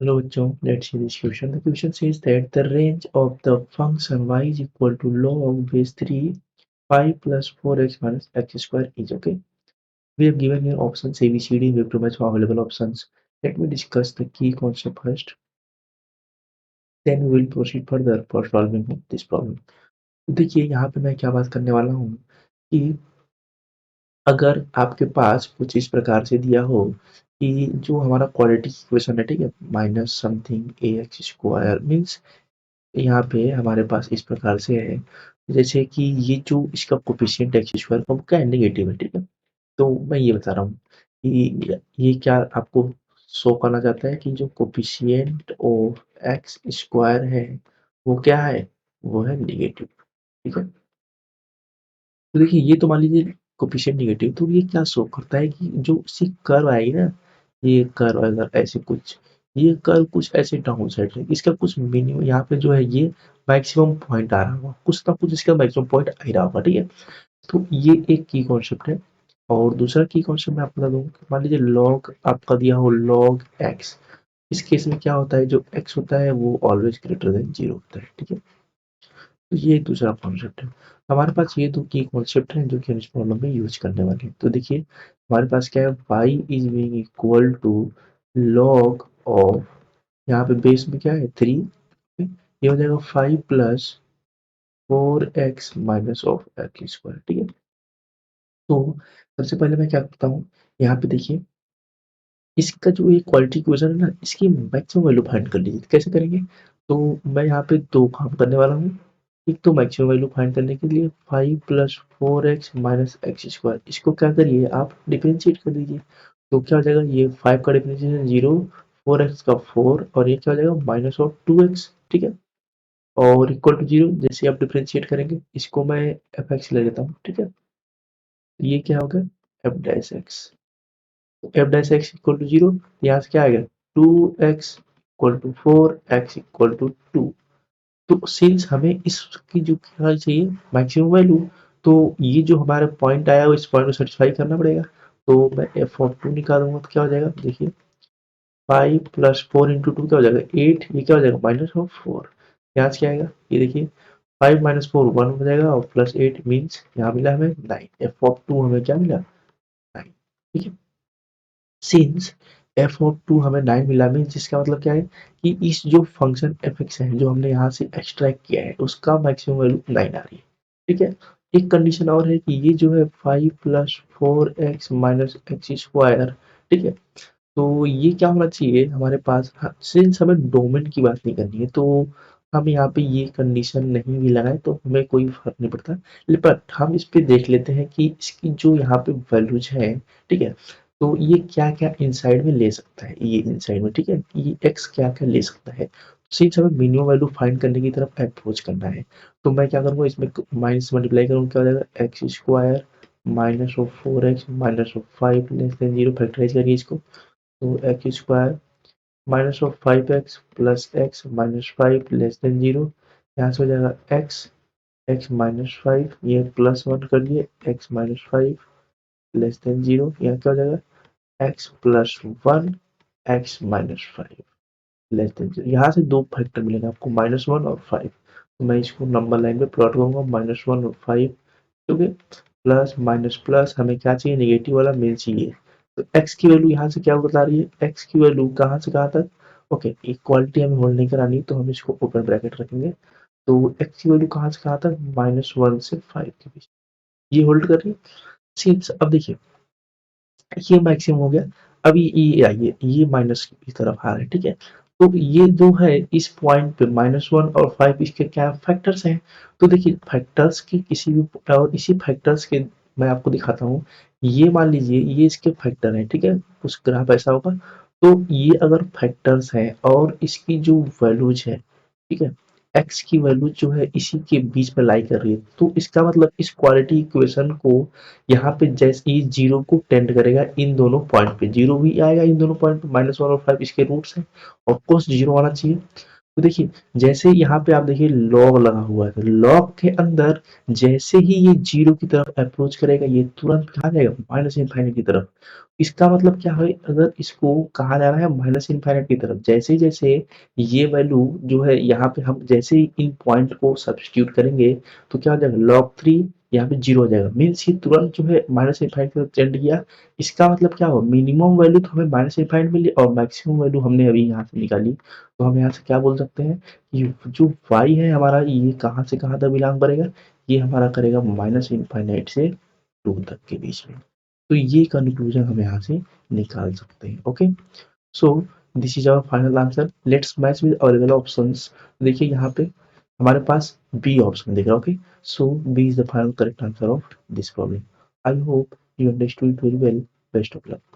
Hello bachcho, let's see this question. The question says that the range of the function y is equal to log base 3 5 plus 4x minus x square is okay. We have given here options A, B, C, D. We have to match available options. Let me discuss the key concept first. Then we will proceed further for solving this problem. तो देखिए यहाँ पे मैं क्या बात करने वाला हूँ कि अगर आपके पास कुछ इस प्रकार से दिया हो कि जो हमारा क्वाड्रेटिक इक्वेशन है, ठीक है, माइनस समथिंग ए एक्स स्क्वायर मीन्स यहाँ पे हमारे पास इस प्रकार से है जैसे कि ये जो इसका कोफिशिएंट एक्स स्क्वायर का वो क्या है, नेगेटिव है, ठीक है। तो मैं ये बता रहा हूँ कि ये क्या आपको शो करना चाहता है कि जो कोफिशिएंट ऑफ एक्स स्क्वायर है वो क्या है, वो है नेगेटिव, ठीक है। तो देखिए ये तो मान लीजिए कोफिशिएंट नेगेटिव, तो ये क्या शो करता है कि जो इसकी कर्व आएगी ना, ये कर्व अगर ऐसे कुछ, ये कर्व कुछ ऐसे डाउन साइड है, इसका कुछ मिनिमम यहाँ पे जो है ये मैक्सिमम पॉइंट आ रहा होगा, कुछ ना कुछ इसका मैक्सिमम पॉइंट आ ही रहा होगा, ठीक है। तो ये एक की कॉन्सेप्ट है। और दूसरा की कॉन्सेप्ट मैं आपको बता दूं, मान लीजिए लॉग आपका दिया हो लॉग एक्स, इस केस में क्या होता है, जो एक्स होता है वो ऑलवेज ग्रेटर देन जीरो होता है, ठीक है। तो ये एक दूसरा कॉन्सेप्ट है। हमारे पास ये दो की कॉन्सेप्ट हैं जो कि हम इस प्रॉब्लम में यूज करने वाले हैं। तो देखिए हमारे पास क्या है, y is being equal to log of, यहाँ पे बेस में क्या है 3, ये हो जाएगा 5 plus 4x minus of x square, ठीक है। तो सबसे पहले मैं क्या करता हूँ, यहाँ पे देखिए इसका जो ये क्वालिटी इक्वेशन है ना, इसकी मैक्सिमम वैल्यू फाइंड कर लीजिए। कैसे करेंगे, तो मैं यहाँ पे दो काम करने वाला हूँ। एक तो मैक्सिमम वैल्यू फाइंड करने के लिए 5 plus 4x minus x square, इसको क्या करिए आप डिफरेंशिएट कर दीजिए। तो क्या हो जाएगा, ये 5 का डिफरेंशिएशन 0, 4x का 4 और ये क्या हो जाएगा माइनस ऑफ 2x, ठीक है। और इक्वल टू 0 जैसे आप डिफरेंशिएट करेंगे, इसको मैं एफ एक्स ले लेता हूँ, ठीक है। ये क्या हो गया f dash x, f dash x equal to 0, यहाँ से क्या आएगा 2x equal to 4x equal to 2। तो सिंस हमें इसकी जो क्या चाहिए मैक्सिमम वैल्यू, तो ये जो हमारा पॉइंट आया वो इस पॉइंट को सेटिस्फाई करना पड़ेगा। तो मैं एफ ऑफ 2 निकालूंगा तो क्या हो जाएगा, देखिए 5 प्लस 4 इंटू 2 क्या हो जाएगा 8, ये क्या हो जाएगा माइनस ऑफ 4, यहाँ से क्या आएगा, ये देखिए 5 माइनस 4 1 हो जाएगा और प्लस 8 मीन्स यहाँ मिला हमें 9, एफ ऑफ 2 हमें क्या मिला 9, ठीक है। सिंस एफ ऑफ 2 हमें 9 मिला मीन्स जिसका मतलब क्या है कि इस जो फंक्शन एफ एक्स है जो हमने यहाँ से एक्सट्रैक्ट किया है उसका मैक्सिमम वैल्यू 9 आ रही है, ठीक है। एक कंडीशन और है कि ये जो है 5 plus 4x minus x square, ठीक है। तो ये क्या होना चाहिए हमारे पास, सिंस हमें डोमेन की बात नहीं करनी है तो हम यहाँ पे ये कंडीशन नहीं भी लगाए तो हमें कोई फर्क नहीं पड़ता। बट हम इस पे देख लेते हैं कि इसकी जो यहाँ पे वैल्यूज है, ठीक है, तो ये क्या क्या इनसाइड में ले सकता है, ये इनसाइड में, ठीक है, ये एक्स क्या क्या ले सकता है। सिंस हमें मिनिमम वैल्यू फाइंड करने की तरफ अप्रोच करना है, तो मैं क्या करूँगा, इसमें माइनस मल्टीप्लाई करूँगा, क्या हो जाएगा x square minus of 4x minus of 5 less than 0, factorise करिए इसको। तो x square minus of 5x plus x minus 5 less than 0, यहाँ से हो जाएगा एक्स माइनस 5, ये प्लस 1 कर लिए, एक्स माइनस 5 लेस देन 0, यहाँ क्या हो जाएगा x plus 1 x minus 5 less than 0। यहाँ से दो फैक्टर मिलेगा आपको -1 और 5, तो मैं इसको नंबर लाइन पे प्लॉट करूंगा -1 और 5, क्योंकि प्लस माइनस प्लस हमें क्या चाहिए, नेगेटिव वाला मेन चाहिए। तो x की वैल्यू यहाँ से क्या बता रही है, x की वैल्यू कहाँ से कहाँ तक, ओके इक्वालिटी हमें होल्ड नहीं करानी तो हम इसको ओपन ब्रैकेट रखेंगे। तो x की वैल्यू कहाँ से कहाँ तक, -1 से 5 के बीच, ये होल्ड कर रही है। सिंस अब देखिए ये मैक्सिमम हो गया, अभी ये आइए ये माइनस की तरफ आ रहा है, ठीक है। तो ये जो है इस पॉइंट पे -1 और 5 इसके क्या फैक्टर्स हैं। तो देखिए फैक्टर्स की किसी भी, और इसी फैक्टर्स के मैं आपको दिखाता हूँ, ये मान लीजिए ये इसके फैक्टर हैं, ठीक है, कुछ ग्राफ ऐसा होगा। तो ये अगर फैक्टर्स हैं और इसकी जो वैल्यूज है, ठीक है, एक्स की वैल्यू जो है इसी के बीच में लाई कर रही है, तो इसका मतलब इस क्वालिटी इक्वेशन को यहाँ पे जैसे ही जीरो को टेंड करेगा इन दोनों पॉइंट पे, जीरो भी आएगा इन दोनों पॉइंट पे, -1 और 5 इसके रूट्स हैं, ऑफ कोर्स जीरो आना चाहिए। तो देखिए जैसे यहाँ पे आप देखिए लॉग लगा हुआ है, तो लॉग के अंदर जैसे ही ये जीरो की तरफ अप्रोच करेगा ये तुरंत कहाँ जाएगा माइनस इनफाइनाइट की तरफ। इसका मतलब क्या है, अगर इसको कहा जा रहा है माइनस इनफाइनाइट की तरफ, जैसे जैसे ये वैल्यू जो है यहाँ पे हम जैसे ही इन पॉइंट को सब्स्टिट्यूट करेंगे तो क्या हो जाएगा, log 3 यहाँ पे 0 हो जाएगा, मीन्स ये तुरंत जो है माइनस इनफाइनाइट की तरफ टेंड किया। इसका मतलब क्या होगा, मिनिमम वैल्यू तो हमें माइनस इनफाइनाइट मिली और मैक्सिमम वैल्यू हमने अभी यहाँ से निकाली, तो हम यहाँ से क्या बोल सकते हैं, ये जो y है हमारा, ये कहाँ से कहाँ तक बिलोंग करेगा, ये हमारा करेगा माइनस इनफाइनाइट से 2 तक के बीच में। तो ये कंक्लूजन हम यहाँ से निकाल सकते हैं। Okay, so this is our final answer, let's match with available options. देखिए यहाँ पे हमारे पास बी ऑप्शन दिख रहा है। Okay, so B is the final correct answer of this problem. I hope you understood it very well. Best of luck.